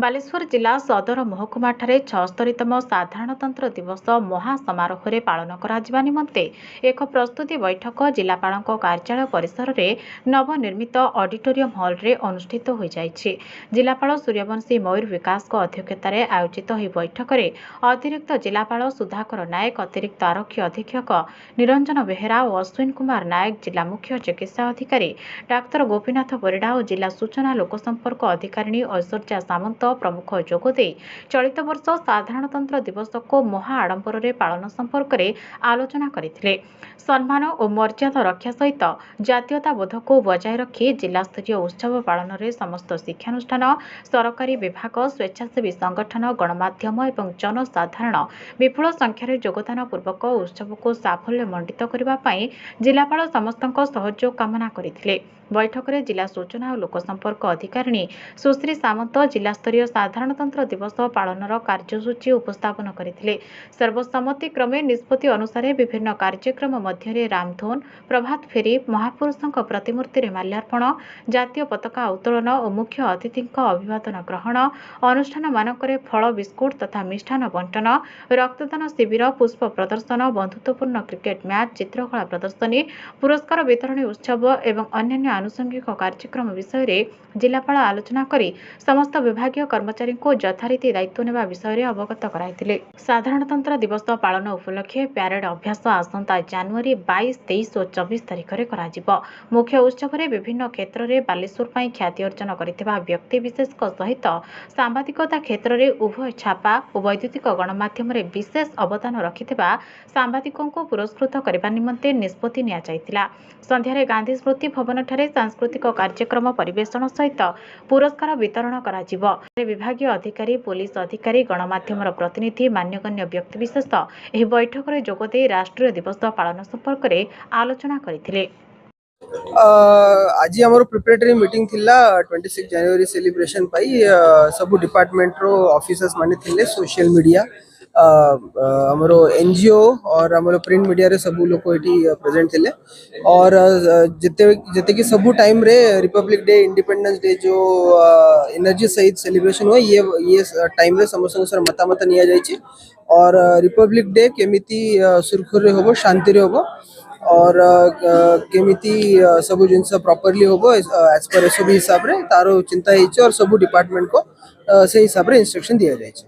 ବାଲେଶ୍ୱର ଜିଲ୍ଲା ସଦର ମହକୁମାଠାରେ 76ତମ ସାଧାରଣତନ୍ତ୍ର ଦିବସ ମହାସମାରୋହରେ ପାଳନ କରାଯିବା ନିମନ୍ତେ ଏକ ପ୍ରସ୍ତୁତି ବୈଠକ ଜିଲ୍ଲାପାଳଙ୍କ କାର୍ଯ୍ୟାଳୟ ପରିସରରେ ନବନିର୍ମିତ ଅଡିଟୋରିୟମ୍ ହଲ୍ରେ ଅନୁଷ୍ଠିତ ହୋଇଯାଇଛି। ଜିଲ୍ଲାପାଳ ସୂର୍ଯ୍ୟବଂଶୀ ମୟୂର ବିକାଶଙ୍କ ଅଧ୍ୟକ୍ଷତାରେ ଆୟୋଜିତ ଏହି ବୈଠକରେ ଅତିରିକ୍ତ ଜିଲ୍ଲାପାଳ ସୁଧାକର ନାୟକ, ଅତିରିକ୍ତ ଆରକ୍ଷୀ ଅଧୀକ୍ଷକ ନିରଞ୍ଜନ ବେହେରା ଓ ଅଶ୍ୱିନ କୁମାର ନାୟକ, ଜିଲ୍ଲା ମୁଖ୍ୟ ଚିକିତ୍ସା ଅଧିକାରୀ ଡାକ୍ତର ଗୋପୀନାଥ ପରିଡ଼ା ଓ ଜିଲ୍ଲା ସୂଚନା ଲୋକସମ୍ପର୍କ ଅଧିକାରିଣୀ ଐଶ୍ୱର୍ଯ୍ୟା ସାମନ୍ତ ପ୍ରମୁଖ ଯୋଗଦେଇ ଚଳିତ ବର୍ଷ ସାଧାରଣତନ୍ତ୍ର ଦିବସକୁ ମହା ଆଡମ୍ବରରେ ପାଳନ ସମ୍ପର୍କରେ ଆଲୋଚନା କରିଥିଲେ। ସମ୍ମାନ ଓ ମର୍ଯ୍ୟାଦା ରକ୍ଷା ସହିତ ଜାତୀୟତାବୋଧକୁ ବଜାୟ ରଖି ଜିଲ୍ଲାସ୍ତରୀୟ ଉତ୍ସବ ପାଳନରେ ସମସ୍ତ ଶିକ୍ଷାନୁଷ୍ଠାନ, ସରକାରୀ ବିଭାଗ, ସ୍ୱେଚ୍ଛାସେବୀ ସଂଗଠନ, ଗଣମାଧ୍ୟମ ଏବଂ ଜନସାଧାରଣ ବିପୁଳ ସଂଖ୍ୟାରେ ଯୋଗଦାନ ପୂର୍ବକ ଉତ୍ସବକୁ ସାଫଲ୍ୟମଣ୍ଡିତ କରିବା ପାଇଁ ଜିଲ୍ଲାପାଳ ସମସ୍ତଙ୍କ ସହଯୋଗ କାମନା କରିଥିଲେ। ବୈଠକରେ ଜିଲ୍ଲା ସୂଚନା ଓ ଲୋକସମ୍ପର୍କ ଅଧିକାରିଣୀ ସୁଶ୍ରୀ ସାମନ୍ତ ଜିଲ୍ଲାସ୍ତରୀୟ ସାଧାରଣତନ୍ତ୍ର ଦିବସ ପାଳନର କାର୍ଯ୍ୟସୂଚୀ ଉପସ୍ଥାପନ କରିଥିଲେ। ସର୍ବସମ୍ମତିକ୍ରମେ ନିଷ୍ପତ୍ତି ଅନୁସାରେ ବିଭିନ୍ନ କାର୍ଯ୍ୟକ୍ରମ ମଧ୍ୟରେ ରାମଧୁନ୍, ପ୍ରଭାତ ଫେରି, ମହାପୁରୁଷଙ୍କ ପ୍ରତିମୂର୍ତ୍ତିରେ ମାଲ୍ୟାର୍ପଣ, ଜାତୀୟ ପତାକା ଉତ୍ତୋଳନ ଓ ମୁଖ୍ୟ ଅତିଥିଙ୍କ ଅଭିବାଦନ ଗ୍ରହଣ, ଅନୁଷ୍ଠାନମାନଙ୍କରେ ଫଳ, ବିସ୍କୁଟ ତଥା ମିଷ୍ଟାନ୍ନ ବଣ୍ଟନ, ରକ୍ତଦାନ ଶିବିର, ପୁଷ୍ପ ପ୍ରଦର୍ଶନ, ବନ୍ଧୁତ୍ୱପୂର୍ଣ୍ଣ କ୍ରିକେଟ ମ୍ୟାଚ୍, ଚିତ୍ରକଳା ପ୍ରଦର୍ଶନୀ, ପୁରସ୍କାର ବିତରଣୀ ଉତ୍ସବ ଏବଂ ଅନ୍ୟାନ୍ୟ ଆନୁଷଙ୍ଗିକ କାର୍ଯ୍ୟକ୍ରମ ବିଷୟରେ ଜିଲ୍ଲାପାଳ ଆଲୋଚନା କରି ସମସ୍ତ ବିଭାଗୀୟ କର୍ମଚାରୀଙ୍କୁ ଯଥାରୀତି ଦାୟିତ୍ୱ ନେବା ବିଷୟରେ ଅବଗତ କରାଇଥିଲେ। ସାଧାରଣତନ୍ତ୍ର ଦିବସ ପାଳନ ଉପଲକ୍ଷେ ପ୍ୟାରେଡ୍ ଅଭ୍ୟାସ ଆସନ୍ତା ଜାନୁଆରୀ 22, 23 ଓ 24 ତାରିଖରେ କରାଯିବ। ମୁଖ୍ୟ ଉତ୍ସବରେ ବିଭିନ୍ନ କ୍ଷେତ୍ରରେ ବାଲେଶ୍ୱର ପାଇଁ ଖ୍ୟାତି ଅର୍ଜନ କରିଥିବା ବ୍ୟକ୍ତିବିଶେଷଙ୍କ ସହିତ ସାମ୍ବାଦିକତା କ୍ଷେତ୍ରରେ ଉଭୟ ଛାପା ଓ ବୈଦ୍ୟୁତିକ ଗଣମାଧ୍ୟମରେ ବିଶେଷ ଅବଦାନ ରଖିଥିବା ସାମ୍ବାଦିକଙ୍କୁ ପୁରସ୍କୃତ କରିବା ନିମନ୍ତେ ନିଷ୍ପତ୍ତି ନିଆଯାଇଥିଲା। ସନ୍ଧ୍ୟାରେ ଗାନ୍ଧୀ ସ୍ମୃତି ଭବନଠାରେ ସାଂସ୍କୃତିକ କାର୍ଯ୍ୟକ୍ରମ ପରିବେଷଣ ସହିତ ପୁରସ୍କାର ବିତରଣ କରାଯିବ। ବିଭାଗୀୟ ଅଧିକାରୀ, ପୋଲିସ ଅଧିକାରୀ, ଗଣମାଧ୍ୟମର ପ୍ରତିନିଧି, ମାନ୍ୟଗଣ୍ୟ ବ୍ୟକ୍ତିବିଶେଷ ଏହି ବୈଠକରେ ଯୋଗଦେଇ ରାଷ୍ଟ୍ରୀୟ ଦିବସ ପାଳନ ସମ୍ପର୍କରେ ଆଲୋଚନା କରିଥିଲେ। आज आम प्रिपरेटरी मीटिंग थिला 26 जनवरी सेलिब्रेशन पाई सब डिपार्टमेंट रो ऑफिसर्स माने थिले, सोशल मीडिया आमर एनजीओ और आमर प्रिंट मीडिया रे सब लोग एटी प्रेजेंट थिले और जिते कि सब टाइम रे रिपब्लिक डे, इंडिपेंडेंस डे जो एनर्जी सहित सेलिब्रेशन हुए ये टाइम रे समस्त सर मतामत निया जायछि और रिपब्लिक डे केमिति सुरखुर रे होबो, शांति रे होबो और केमिति सब जिनस प्रॉपर्ली होबो एज पर एसओबी हिसाब रे तारो चिंता हेछि और सब डिपार्टमेंट को से हिसाब रे इंस्ट्रक्शन दिया जायछि।